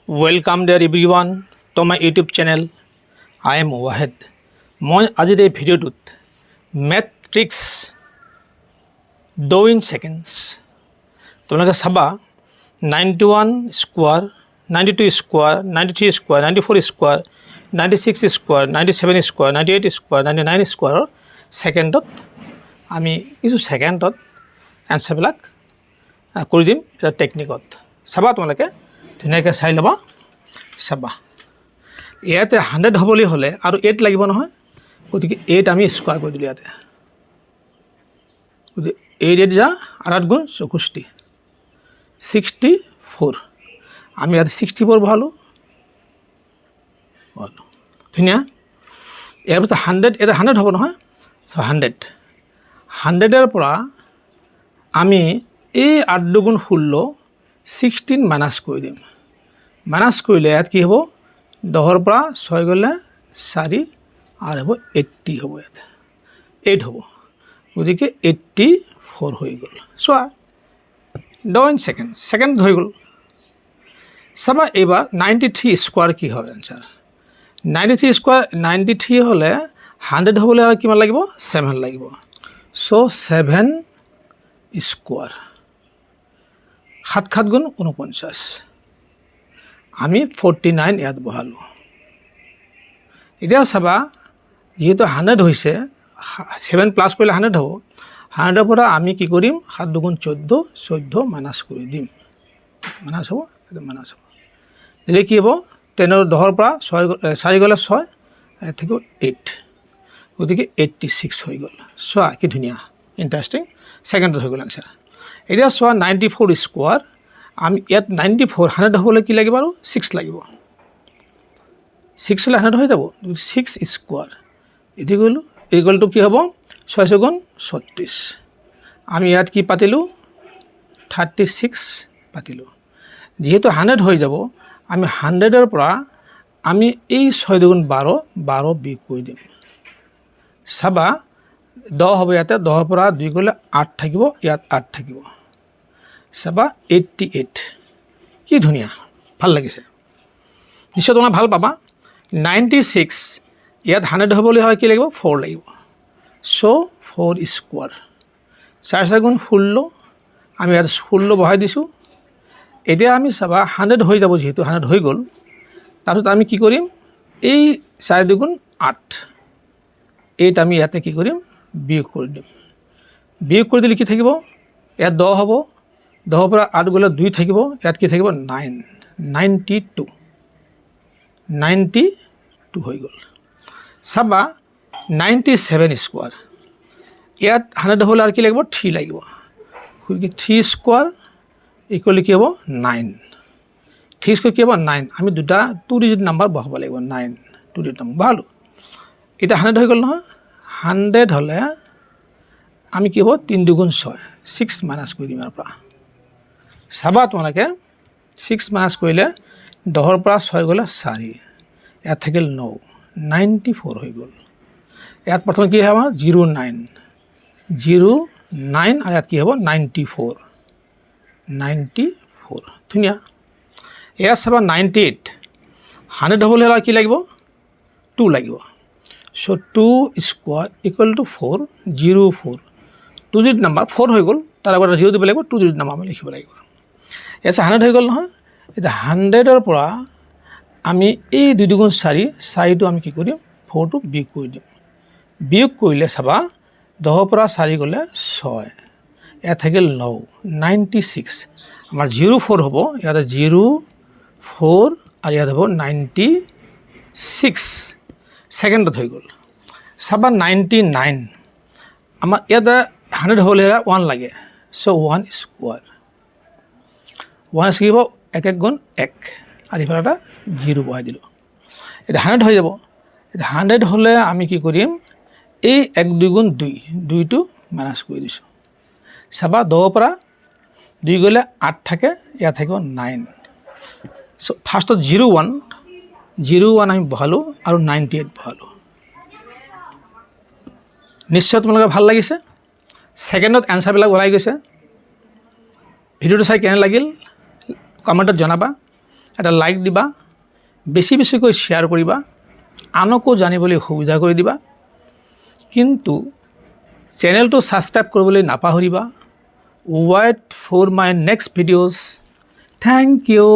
Welcome there everyone to my YouTube channel. I am Wahed. মই আজিৰ এই ভিডিঅ'টোত মেট্ৰিক্স ডো ইন সেকেন্ডস তোমালোকে চাবা 91 square 92 square 93 square 94 square 96 square 97 square 98 square 99 স্কোয়াৰৰ সেকেন্ডত আমি কিছু সেকেন্ডত এনসাৰবিলাক কৰি দিম এটা টেকনিকত চাবা তোমালোকে ধুনীয়াকৈ চাই ল'বা চাবা ইয়াতে 100 হ'বলৈ হ'লে আৰু 8 লাগিব নহয় গতিকে 8 আমি স্কোয়াৰ কৰি দিলোঁ ইয়াতে গতিকে 8 যা 8 গুণ 64 64 আমি ইয়াতে 64 বহালোঁ ধুনীয়া ইয়াৰ পিছত 100 এটা 100 হ'ব নহয় সো 100 পৰা আমি এই 8 দুগুণ 16 16 মাইনাস কৰি দিম মাইনাস কৰিলে ইয়াত কি হ'ব 10 পৰা 6 গ'লে 4 আৰু হ'ব 80 হ'ব ইয়াত 8 হ'ব গতিকে 84 হৈ গ'ল চোৱা ডো ইন সেকেন্ড হৈ গ'ল চাবা এবাৰ 93 স্কোয়াৰ কি হবে আনসাৰ 93 স্কোয়াৰ 93 হলে 100 হ'বলৈ আৰু কিমান লাগিব 7 লাগিব সো 7 স্কোয়ার 7 7 গুণ 49 আমি 49 ইয়াত বহালোঁ এতিয়া চাবা যেহেতু 100 হৈছে 7 প্লাস কৰিলে 100 হ'ব 100 পৰা আমি কি কৰিম 7 দুগুণ 14 14 মাইনাস কৰি দিম মাইনাস হ'ব এটা মাইনাস হ'ব দিলে কি হ'ব 10 10 পৰা 4 গ'লে 6 থাকিব 8 গতিকে 86 হৈ গ'ল চোৱা কি ধুনীয়া ইন্টাৰেস্টিং সেকেন্ডত হৈ গ'ল আনসাৰ এতিয়া চোৱা 94 স্কোয়াৰ আমি ইয়াত 94 100 হ'বলৈ কি লাগিব আৰু 6 লাগিব 6 হলে 100 হৈ যাব 6 স্কোয়ার এটি গ'লো এই গ'লটো কি হ'ব 6 গুণ 36 আমি ইয়াত কি পাতিলোঁ 36 পাতিলোঁ যেহেতু 100 হৈ যাব আমি 100 পৰা আমি এই 6 দুগুণ 12 12 বিয়োগ কৰি দিম চাবা 10 হ'ব ইয়াতে 10 পৰা 2 গ'লে 8 থাকিব ইয়াত 8 থাকিব চাবা 88 কি ধুনীয়া ভাল লাগিছে নিশ্চয় তোমাক ভাল পাবা 96 ইয়াত 100 হ'বলৈ হ'লে কি লাগিব 4 লাগিব সো 4 স্কোয়ার 4 গুণ 16 আমি ইয়াত 16 বহাই দিছোঁ এতিয়া আমি চাবা 100 হৈ যাব যেহেতু 100 হৈ গ'ল তাৰপিছত আমি কি কৰিম এই 4 দুগুণ 8 8 আমি ইয়াতে কি কৰিম বিয়োগ কৰি দিম বিয়োগ কৰি দিলে কি থাকিব ইয়াত 10 হ'ব 10 পৰা 8 গ'লে 2 থাকিব ইয়াত কি থাকিব 92 92 হৈ গ'ল চাবা 97 স্কোয়ার ইয়াত 100 হ'লে আৰু কি লাগিব 3 লাগিব গতিকে 3 স্কোয়ার ইকুয়াল কি হ'ব 9 3 স্কোয়ার কি হ'ব 9 আমি দুটা 2 ডিজিট নাম্বার বহাব লাগিব 9 2 ডিজিট নাম্বার বহালোঁ এটা 100 হৈ গ'ল নহয় 100 হ'লে আমি কি হ'ব 3 দুগুণ 6 6 মাইনাস কৰি দিম ইয়াৰ পৰা চাবা তোমালোকে 6 মাইনাস কৰিলে 10 পৰা 6 গ'লে 4 ইয়াত থাকিল 9 94 হৈ গ'ল ইয়াত প্ৰথম কি হ'ব 09 09 আৰু ইয়াত কি হ'ব 94 94 ধুনীয়া ইয়াত চাবা 98 100 হ'বলৈ হ'লে কি লাগিব 2 লাগিব so 2 square equal to 4 04 2 digit number 4 হৈ গ'ল তাৰ আগত 0 দিব লাগিব 2 ডিজিট নাম্বার আমি লিখিব লাগিব ইয়াত 100 হৈ গ'ল নহয় এটা 100 পৰা আমি এই 2 দুগুণ 4 4টো আমি কি কৰিম 4টো বিয়োগ কৰি দিম বিয়োগ কৰিলে চাবা 10 পৰা 4 গ'লে 6 ইয়াত থাকিল 9 96 আমাৰ 04 হ'ব ইয়াতে 04 আৰু ইয়াত হ'ব 96 সেকেন্ডত হৈ গ'ল চাবা 99 আমাৰ ইয়াতে 100 হ'বলৈ 1 লাগে সো 1 স্কোয়াৰ 1 থাকিব 1 গুণ 1 আৰু ইফালে এটা 0 বহাই দিলোঁ এটা 100 হৈ যাব এটা 100 হ'লে আমি কি কৰিম এই 1 2 গুণ 2 2টো মাইনাস কৰি দিছোঁ চাবা 10 পৰা 2 গ'লে 8 থাকে ইয়াত থাকিব 9 সো ফাৰ্ষ্টত 01 আমি বহালোঁ আৰু 98 বহালোঁ নিশ্চয় তোমালোকৰ ভাল লাগিছে সেকেন্ডত এনসাৰবিলাক ওলাই গৈছে ভিডিঅ'টো চাই কেনে লাগিল কমেণ্টত জনাবা এটা লাইক দিবা, বেছি বেছিকৈ শ্বেয়াৰ কৰিবা, আনকো জানিবলৈ সুবিধা কৰি দিবা। কিন্তু চেনেলটো ছাবস্ক্ৰাইব কৰিবলৈ নাপাহৰিবা। Wait for my next videos. Thank U.